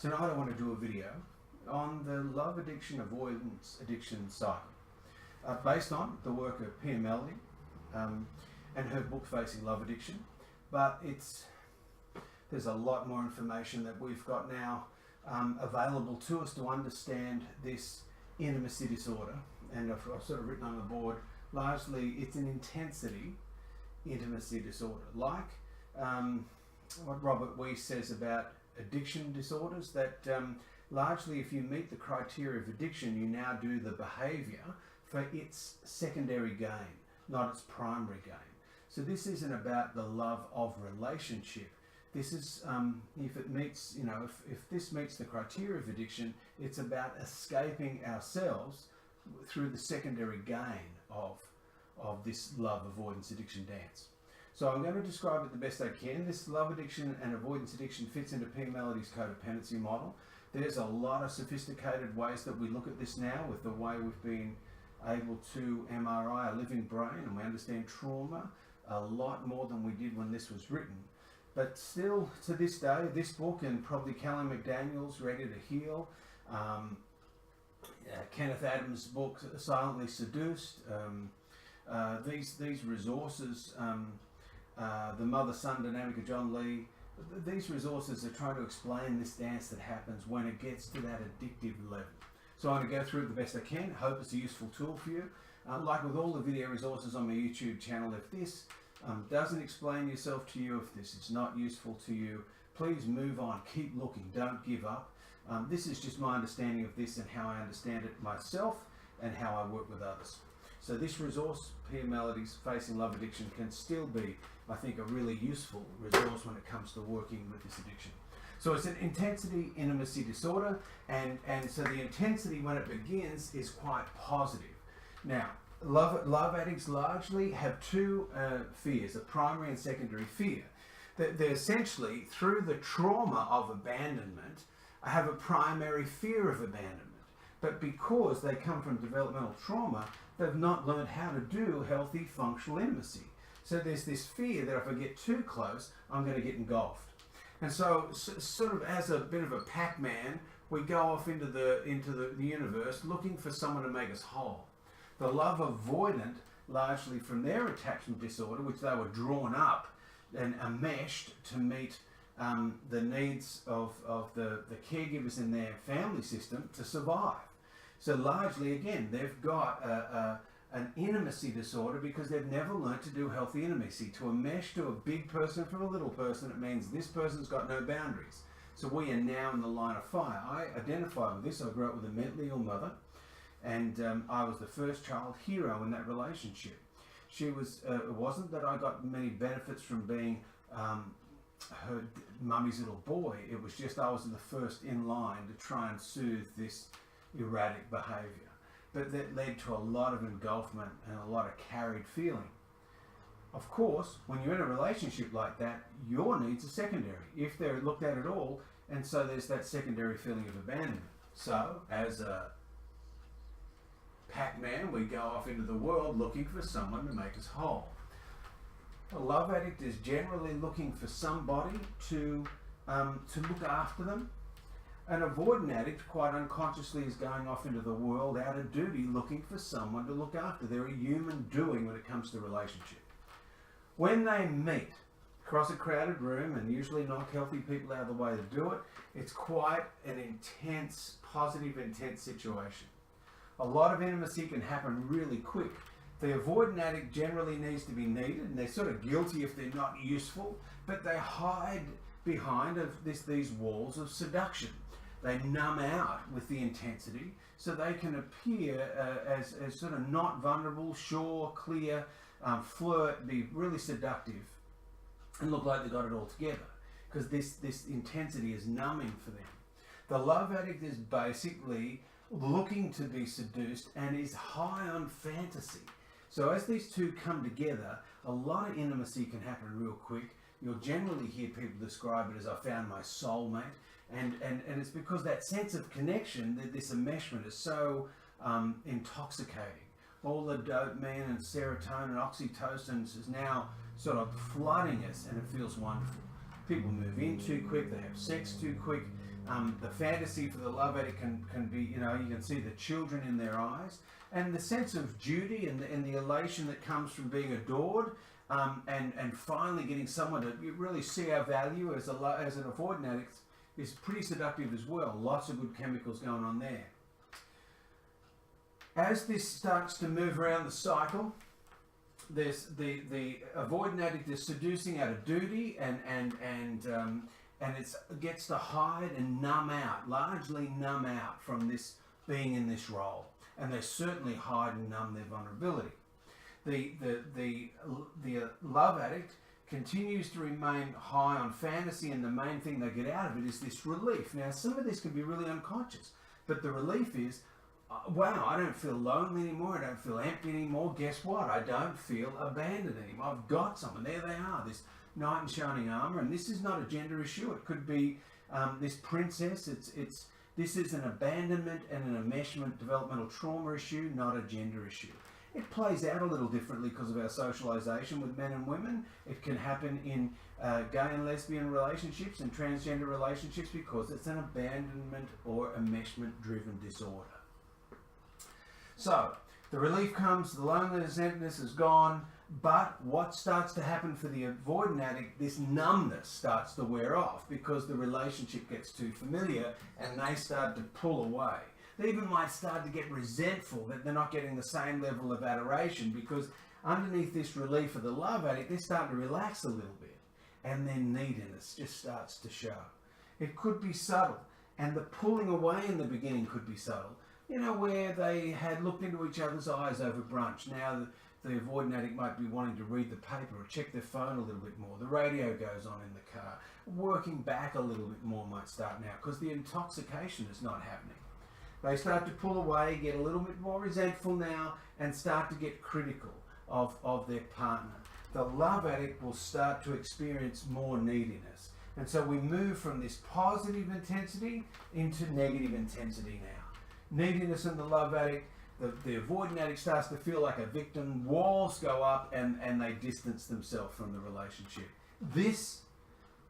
Tonight I want to do a video on the love addiction avoidance addiction cycle, based on the work of Mellodys and her book Facing Love Addiction. But there's a lot more information that we've got now available to us to understand this intimacy disorder. And I've sort of written on the board, largely it's an intensity intimacy disorder, like what Robert Weiss says about addiction disorders, that largely if you meet the criteria of addiction, you now do the behaviour for its secondary gain, not its primary gain. So this isn't about the love of relationship. This is, if it meets, if this meets the criteria of addiction, it's about escaping ourselves through the secondary gain of this love avoidance addiction dance. So I'm going to describe it the best I can. This love addiction and avoidance addiction fits into Mellodys' codependency model. There's a lot of sophisticated ways that we look at this now, with the way we've been able to MRI a living brain, and we understand trauma a lot more than we did when this was written. But still, to this day, this book and probably McDaniels Ready to Heal, Kenneth Adams' book Silently Seduced, these resources, the mother-son dynamic of John Lee, these resources are trying to explain this dance that happens when it gets to that addictive level. So I'm going to go through it the best I can. Hope it's a useful tool for you. Like with all the video resources on my YouTube channel, if this doesn't explain yourself to you, if this is not useful to you, please move on, keep looking, don't give up. This is just my understanding of this and how I understand it myself and how I work with others. So this resource, Mellodys Facing Love Addiction, can still be, I think, a really useful resource when it comes to working with this addiction. So it's an intensity intimacy disorder, and so the intensity when it begins is quite positive. Now, love addicts largely have two fears, a primary and secondary fear. They're essentially, through the trauma of abandonment, have a primary fear of abandonment. But because they come from developmental trauma, they've not learned how to do healthy, functional intimacy. So there's this fear that if I get too close, I'm going to get engulfed. And so, sort of as a bit of a Pac-Man, we go off into the universe looking for someone to make us whole. The love avoidant, largely from their attachment disorder, which they were drawn up and enmeshed to meet the needs of the caregivers in their family system to survive. So largely, again, they've got an intimacy disorder because they've never learned to do healthy intimacy. To enmesh to a big person from a little person, it means this person's got no boundaries. So we are now in the line of fire. I identify with this. I grew up with a mentally ill mother, and I was the first child hero in that relationship. She was. It wasn't that I got many benefits from being her mummy's little boy. It was just I was the first in line to try and soothe this erratic behaviour. But that led to a lot of engulfment and a lot of carried feeling. Of course, when you're in a relationship like that, your needs are secondary, if they're looked at all, and so there's that secondary feeling of abandonment. So, as a Pac-Man, we go off into the world looking for someone to make us whole. A love addict is generally looking for somebody to look after them. An avoidant addict, quite unconsciously, is going off into the world out of duty looking for someone to look after. They're a human doing when it comes to relationship. When they meet across a crowded room and usually knock healthy people out of the way to do it, it's quite an intense, positive, intense situation. A lot of intimacy can happen really quick. The avoidant addict generally needs to be needed, and they're sort of guilty if they're not useful, but they hide behind these walls of seduction. They numb out with the intensity so they can appear as sort of not vulnerable, sure, clear, flirt, be really seductive, and look like they got it all together, because this intensity is numbing for them. The love addict is basically looking to be seduced and is high on fantasy. So as these two come together, a lot of intimacy can happen real quick. You'll generally hear people describe it as I found my soulmate. And it's because that sense of connection, this enmeshment, is so intoxicating. All the dopamine and serotonin and oxytocin is now sort of flooding us, and it feels wonderful. People move in too quick. They have sex too quick. The fantasy for the love addict can be, you can see the children in their eyes, and the sense of duty and the elation that comes from being adored, and finally getting someone to really see our value as an avoidant addict is pretty seductive as well. Lots of good chemicals going on there. As this starts to move around the cycle, there's the avoidant addict is seducing out of duty, and it gets to hide and largely numb out from this being in this role, and they certainly hide and numb their vulnerability. The love addict continues to remain high on fantasy, and the main thing they get out of it is this relief. Now, some of this can be really unconscious, but the relief is, wow, I don't feel lonely anymore. I don't feel empty anymore. Guess what? I don't feel abandoned anymore. I've got someone. There they are, this knight in shining armor. And this is not a gender issue. It could be this princess. This is an abandonment and an enmeshment developmental trauma issue, not a gender issue. It plays out a little differently because of our socialization with men and women. It can happen in gay and lesbian relationships and transgender relationships because it's an abandonment or enmeshment driven disorder. So, the relief comes, the loneliness, emptiness is gone, but what starts to happen for the avoidant addict, this numbness starts to wear off because the relationship gets too familiar and they start to pull away. They even might start to get resentful that they're not getting the same level of adoration, because underneath this relief of the love addict, they're starting to relax a little bit, and their neediness just starts to show. It could be subtle, and the pulling away in the beginning could be subtle. Where they had looked into each other's eyes over brunch. Now the avoidant addict might be wanting to read the paper or check their phone a little bit more. The radio goes on in the car. Working back a little bit more might start now because the intoxication is not happening. They start to pull away, get a little bit more resentful now, and start to get critical of their partner. The love addict will start to experience more neediness. And so we move from this positive intensity into negative intensity now. Neediness in the love addict, the avoidant addict starts to feel like a victim, walls go up, and they distance themselves from the relationship. This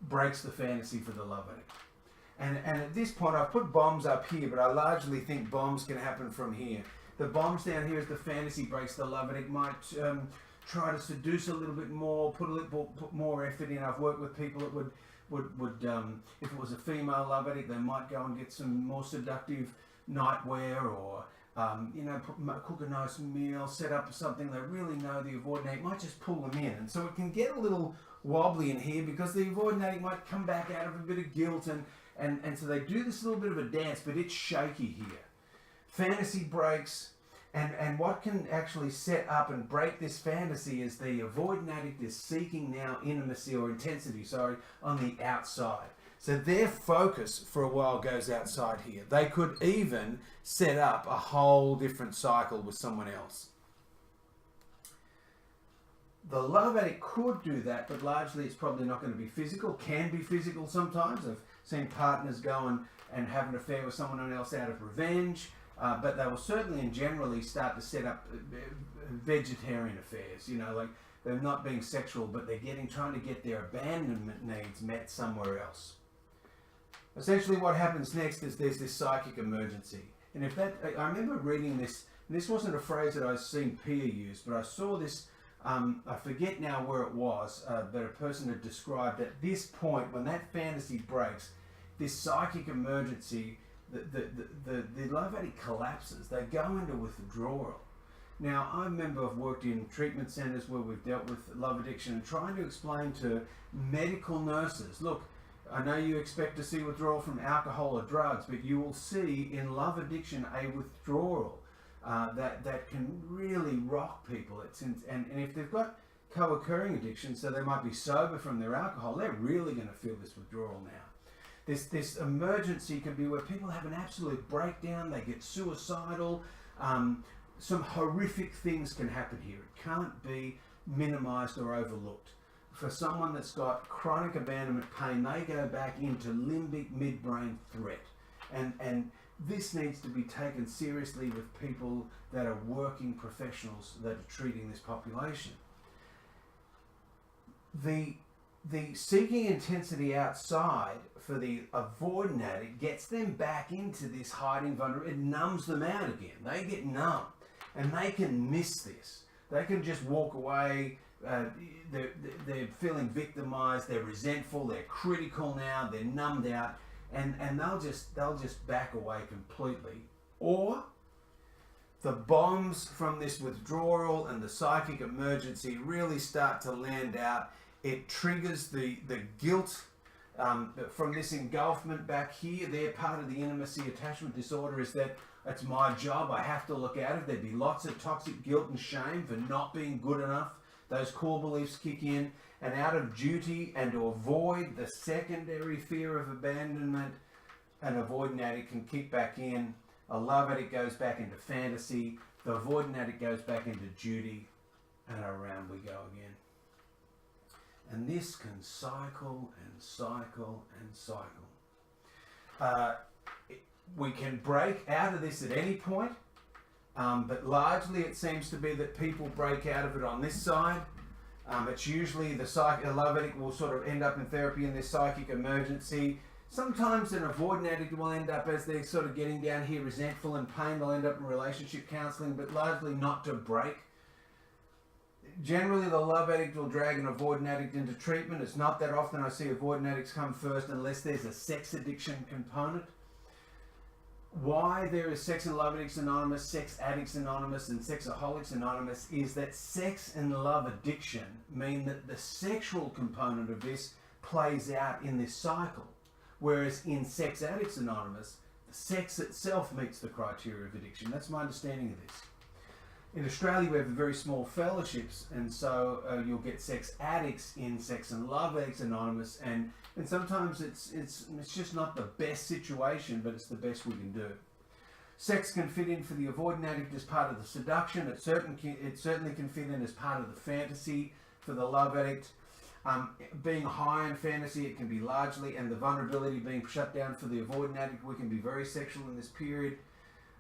breaks the fantasy for the love addict. And at this point, I've put bombs up here, but I largely think bombs can happen from here. The bombs down here is the fantasy breaks. The love addict might try to seduce a little bit more, put more effort in. I've worked with people that would if it was a female love addict, they might go and get some more seductive nightwear, or cook a nice meal, set up something. They really know the avoidant addict might just pull them in, and so it can get a little wobbly in here because the avoidant addict might come back out of a bit of guilt, and so they do this little bit of a dance, but it's shaky here. Fantasy breaks, and what can actually set up and break this fantasy is the avoidant addict is seeking now intimacy or intensity, on the outside. So their focus for a while goes outside here. They could even set up a whole different cycle with someone else. The love addict could do that, but largely it's probably not going to be physical. Can be physical sometimes. I've seen partners go and have an affair with someone else out of revenge, but they will certainly and generally start to set up vegetarian affairs. Like they're not being sexual, but they're trying to get their abandonment needs met somewhere else. Essentially what happens next is there's this psychic emergency. And I remember reading this, and this wasn't a phrase that I've seen Pia use, but I saw this, I forget now where it was, but a person had described at this point, when that fantasy breaks, this psychic emergency, the love addict collapses. They go into withdrawal. Now, I remember I've worked in treatment centres where we've dealt with love addiction and trying to explain to medical nurses, look, I know you expect to see withdrawal from alcohol or drugs, but you will see in love addiction a withdrawal that can really rock people. And if they've got co-occurring addictions, so they might be sober from their alcohol, they're really going to feel this withdrawal now. This emergency can be where people have an absolute breakdown, they get suicidal, some horrific things can happen here. It can't be minimized or overlooked. For someone that's got chronic abandonment pain, they go back into limbic midbrain threat. And this needs to be taken seriously with people that are working professionals that are treating this population. The the seeking intensity outside for the avoidant addict gets them back into this hiding vulnerability. It numbs them out again. They get numb and they can miss this. They can just walk away. They're feeling victimized. They're resentful. They're critical now. They're numbed out, and they'll just back away completely. Or the bombs from this withdrawal and the psychic emergency really start to land out. It triggers the guilt from this engulfment back here. They're part of the intimacy attachment disorder, is that it's my job, I have to look at it. There'd be lots of toxic guilt and shame for not being good enough. Those core beliefs kick in, and out of duty and to avoid the secondary fear of abandonment, an avoidant addict can kick back in. A love addict goes back into fantasy. The avoidant addict goes back into duty, and around we go again. And this can cycle and cycle and cycle. We can break out of this at any point, but largely it seems to be that people break out of it on this side. It's usually the love addict will sort of end up in therapy in this psychic emergency. Sometimes an avoidant addict will end up, as they're sort of getting down here resentful and pain, they'll end up in relationship counselling, but largely not to break. Generally, the love addict will drag an avoidant addict into treatment. It's not that often I see avoidant addicts come first unless there's a sex addiction component. Why there is Sex and Love Addicts Anonymous, Sex Addicts Anonymous, and Sexaholics Anonymous is that sex and love addiction mean that the sexual component of this plays out in this cycle. Whereas in Sex Addicts Anonymous, the sex itself meets the criteria of addiction. That's my understanding of this. In Australia, we have very small fellowships, and so you'll get sex addicts in Sex and Love Addicts Anonymous, and sometimes it's just not the best situation, but it's the best we can do. Sex can fit in for the avoidant addict as part of the seduction. It certainly can fit in as part of the fantasy for the love addict. Being high in fantasy, it can be largely, and the vulnerability being shut down for the avoidant addict. We can be very sexual in this period.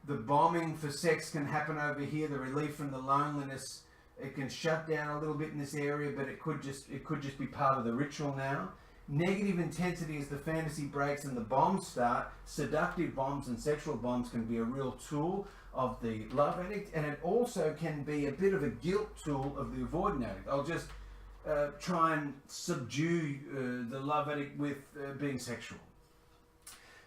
The bombing for sex can happen over here. The relief from the loneliness, it can shut down a little bit in this area, but it could just be part of the ritual now. Negative intensity as the fantasy breaks and the bombs start. Seductive bombs and sexual bombs can be a real tool of the love addict, and it also can be a bit of a guilt tool of the avoidant addict. I'll just try and subdue the love addict with being sexual.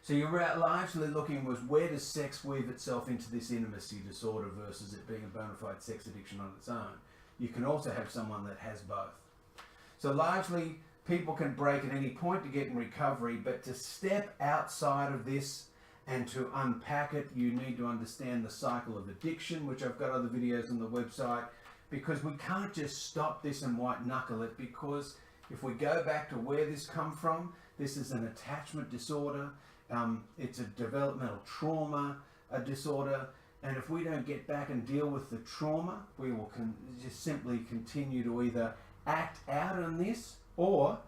So you're largely looking was where does sex weave itself into this intimacy disorder versus it being a bona fide sex addiction on its own. You can also have someone that has both. So largely people can break at any point to get in recovery, but to step outside of this and to unpack it, you need to understand the cycle of addiction, which I've got other videos on the website, because we can't just stop this and white knuckle it, because if we go back to where this come from, this is an attachment disorder. It's a developmental trauma disorder, and if we don't get back and deal with the trauma, we will just simply continue to either act out on this or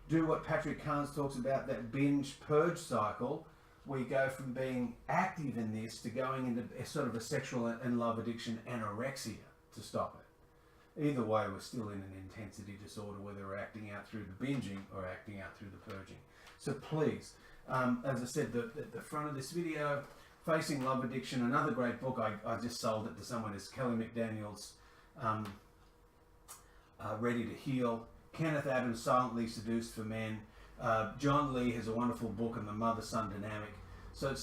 do what Patrick Carnes talks about, that binge purge cycle. We go from being active in this to going into a sort of a sexual and love addiction, anorexia, to stop it. Either way, we're still in an intensity disorder, whether we're acting out through the binging or acting out through the purging. So please, as I said, the front of this video, Facing Love Addiction, another great book. I just sold it to someone. It's Kelly McDaniels Ready to Heal. Kenneth Adams, Silently Seduced for Men. John Lee has a wonderful book on the mother-son dynamic. So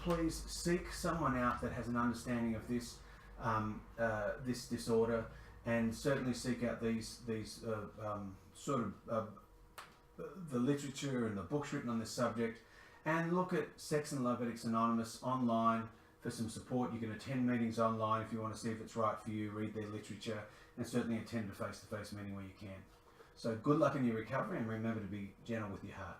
please seek someone out that has an understanding of this this disorder, and certainly seek out these the literature and the books written on this subject, and look at Sex and Love Addicts Anonymous online for some support. You can attend meetings online if you want to see if it's right for you, read their literature, and certainly attend a face-to-face meeting where you can. So good luck in your recovery, and remember to be gentle with your heart.